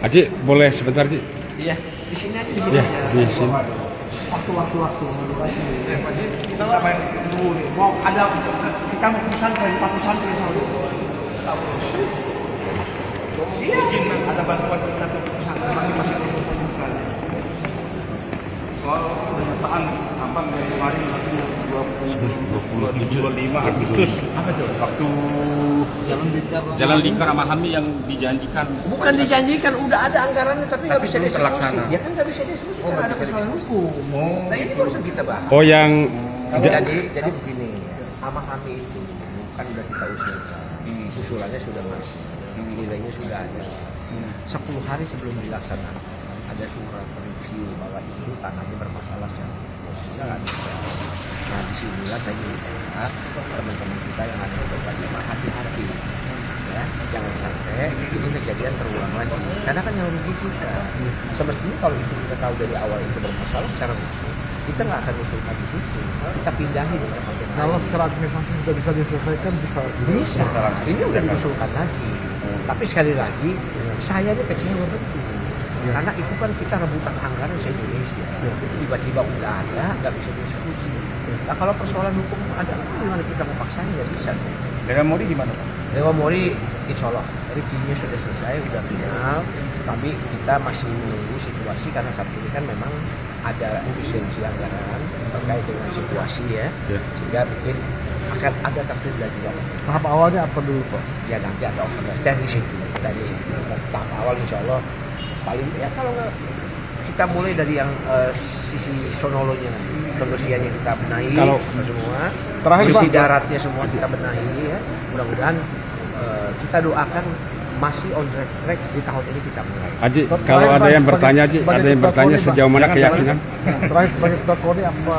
Aji, boleh sebentar, Ji? Iya, di sini aja. Di sini Ya, aja. di sini. Waktu kita main dulu nih. Mau ada kita mau pesantren, Pak pesantren selalu. Iya, ada bantuan kita tuh pesantren masih soal pernyataan apa dari kemarin 25 Agustus apa tuh? Waktu Jalan Lingkar Amahami yang dijanjikan. bukan dijanjikan, udah ada anggarannya tapi nggak bisa belum dieksekusi. terlaksana. Ya kan nggak bisa dieksekusi, karena ada persoalan hukum. Nah ini barusan kita bahas. Oh, yang Jadi begini, Amahami itu kan udah kita usulkan, usulannya sudah masuk, nilainya sudah ada. 10 hari sebelum dilaksanakan ada surat review bahwa itu tanahnya bermasalah secara hukum. Sehingga nggak bisa. Nah disinilah saya minta teman-teman kita yang ada di berbagai hati-hati, ya jangan sampai ini kejadian terulang lagi. Karena kan yang rugi kita. Semestinya kalau itu kita tahu dari awal itu bermasalah secara hukum, kita nggak akan usulkan di situ, kita pindahin ke tempat yang Kalau lain. secara administrasi sudah bisa diselesaikan, bisa. Ini udah diusulkan lagi. Tapi sekali lagi, saya ini kecewa betul. Karena itu kan kita rebutan anggaran se-Indonesia. Tiba-tiba udah ada, nggak bisa dieksekusi. Nah kalau persoalan hukum ada, gimana kita mau paksain? Nggak bisa. Dewa Mori gimana, Pak? Dewa Mori, insya Allah reviewnya sudah selesai, udah final. Tapi kita masih menunggu situasi karena saat ini kan memang ada efisiensi anggaran terkait dengan situasi ya. Sehingga mungkin akan ada tertunda juga. Tahap awalnya apa dulu, Pak? Ya nanti ada overlap dari situ. Tahap awal insya Allah paling ya kalau nggak kita mulai dari yang sisi sonolonya nanti, sonosianya kita benahi Kalau- semua, Terakhir, sisi Pak. daratnya semua kita benahi ya. Mudah-mudahan kita doakan masih on track di tahun ini kita mulai. Aji, Terakhir, kalau ada Pak, yang sebagai- bertanya, Ji, sebagai ada yang ketua bertanya KONI, Pak. sejauh mana Jangan, keyakinan? Terakhir sebagai ketua KONI apa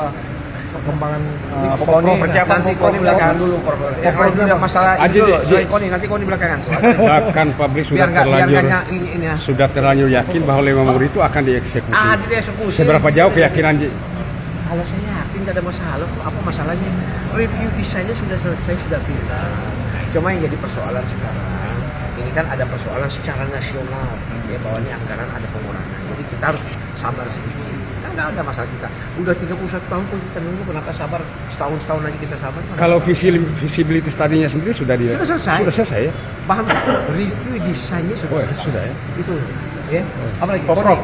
perkembangan Koni persiapan nanti Pemprov Koni belakangan dulu. Kalau tidak masalah ini Aji, dulu, Ji. selain Koni nanti Koni belakangan. Bahkan publik sudah biar terlanjur nggak ini ya. sudah terlanjur yakin bahwa Lema Muri itu akan dieksekusi. Jadi eksekusi. Seberapa jauh keyakinan, Ji? Kalau saya yakin nggak ada masalah. Apa masalahnya? Review desainnya sudah selesai, sudah final. Cuma yang jadi persoalan sekarang, ini kan ada persoalan secara nasional, ya bahwa ini anggaran ada pengurangan. Jadi kita harus sabar sedikit. Kan nggak ada masalah kita. Udah 31 tahun pun kita nunggu, kenapa sabar setahun lagi kita sabar? Kalau visibility study-nya sendiri sudah Sudah selesai. Sudah selesai ya? paham review desainnya sudah selesai. Sudah ya. Itu ya. Apa lagi? Poprov.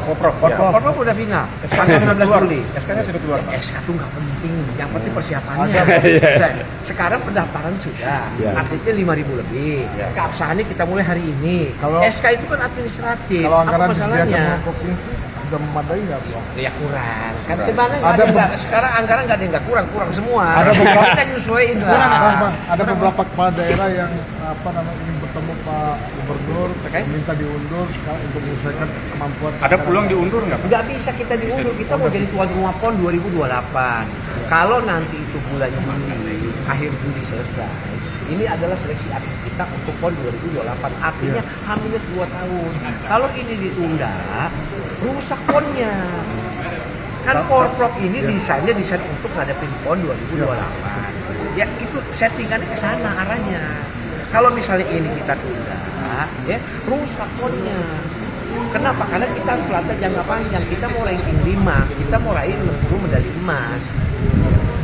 Poprov udah final. Tanggal 19 Juli. SK-nya sudah keluar, Pak. SK itu nggak penting, yang penting persiapannya. Iya. Sekarang pendaftaran sudah, Iya. atletnya 5.000 lebih. Keabsahannya kita mulai hari ini. Kalau- SK itu kan administratif. Kalau Apa anggaran disediakan masalahnya? oleh provinsi sudah memadai nggak, Pak? Ya kurang. Kan sebenarnya nggak Ada ada nggak. Sekarang anggaran nggak ada yang nggak kurang semua. Ada beberapa- Kita nyesuaiin Bang, lah. ada beberapa kepala daerah yang ingin bertemu Pak Gubernur, Terkait? minta diundur untuk menyelesaikan kemampuan. Ada peluang diundur nggak, Pak? Nggak bisa kita diundur, kita mau jadi tuan rumah PON 2028. Kalau nanti itu bulan Juli, akhir Juli selesai, ini adalah seleksi atlet kita untuk PON 2028. Artinya hamilnya 2 tahun. Kalau ini ditunda, rusak PON-nya. Kan Porprov ini desain untuk ngadepin PON 2028. Ya itu settingannya ke sana arahnya. Kalau misalnya ini kita tunda, ya rusak PON-nya. Kenapa? Karena kita harus pelatih jangka panjang. Kita mau ranking 5, kita mau raih 60 medali emas.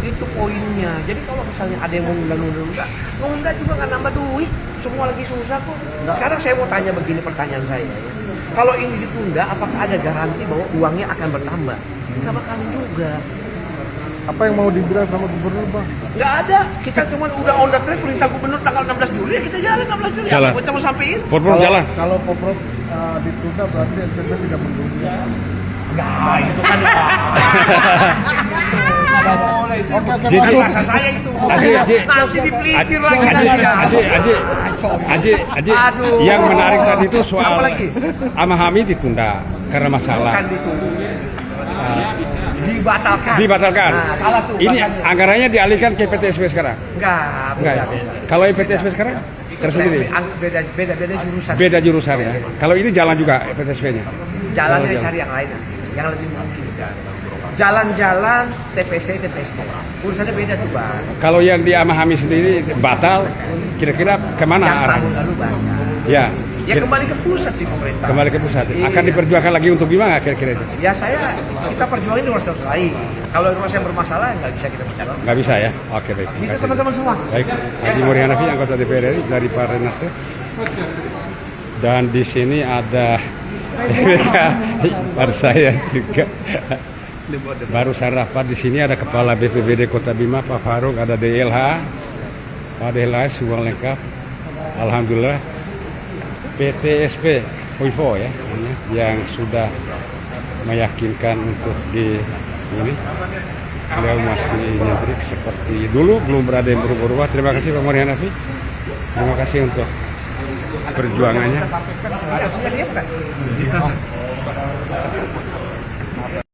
Itu poinnya. Jadi kalau misalnya ada yang mau nunda juga nggak nambah duit. Semua lagi susah kok. Sekarang saya mau tanya begini pertanyaan saya. Ya. Kalau ini ditunda, apakah ada garansi bahwa uangnya akan bertambah? Nggak bakalan juga. Apa yang mau dibilang sama Gubernur, Bang? Nggak ada. Kita cuma udah on the track perintah gubernur tanggal 16 Juli, ya kita jalan 16 Juli. Jalan. Apa kita mau sampein? Porprov jalan. Kalau Poprov ditunda berarti NTB tidak mendukung. Enggak, itu kan nggak boleh itu. Jadi- Bahasa saya itu. Aji, Nanti dipelintir lagi Aji, nanti. Aji, Aduh. yang menarik tadi itu soal Apa lagi? Amahami ditunda karena masalah. Bukan ditunggu. Dibatalkan. Dibatalkan. Nah, salah tuh Ini bahasanya. anggarannya dialihkan ke PTSP sekarang. Enggak. Enggak ya? Kalau PTSP sekarang tersendiri. Beda jurusan. Beda jurusan ya. Kalau ini jalan juga PTSP-nya. Jalannya Jalan. cari yang lain nanti, yang lebih mungkin. Jalan-jalan TPC, TPST. Urusannya beda tuh, Bang. Kalau yang di Amahami sendiri batal, kira-kira kemana Yang arah? tahun lalu banyak. Ya, Ya kembali ke pusat sih pemerintah. Kembali ke pusat. Iya. Akan diperjuangkan lagi untuk Bima nggak kira-kira itu? Ya kita perjuangin di ruas lain. Kalau ruas yang bermasalah nggak bisa kita bicara. Nggak bisa ya? Oke baik. Gitu Terima kasih. teman-teman semua. Baik, Adi Muri Hanafi, anggota DPR RI dari Partai Nasdem. Dan di sini ada BPK, baru saya juga. Baru saya rapat di sini ada Kepala BPBD Kota Bima Pak Faruk, ada DLH, Pak DLH semua lengkap. Alhamdulillah. PTSP Wivo ya, yang sudah meyakinkan untuk di ini. Beliau masih nyentrik seperti dulu, belum berada yang berubah-ubah. Terima kasih Pak Muri Hanafi. Terima kasih untuk perjuangannya. Ada punya dia bukan?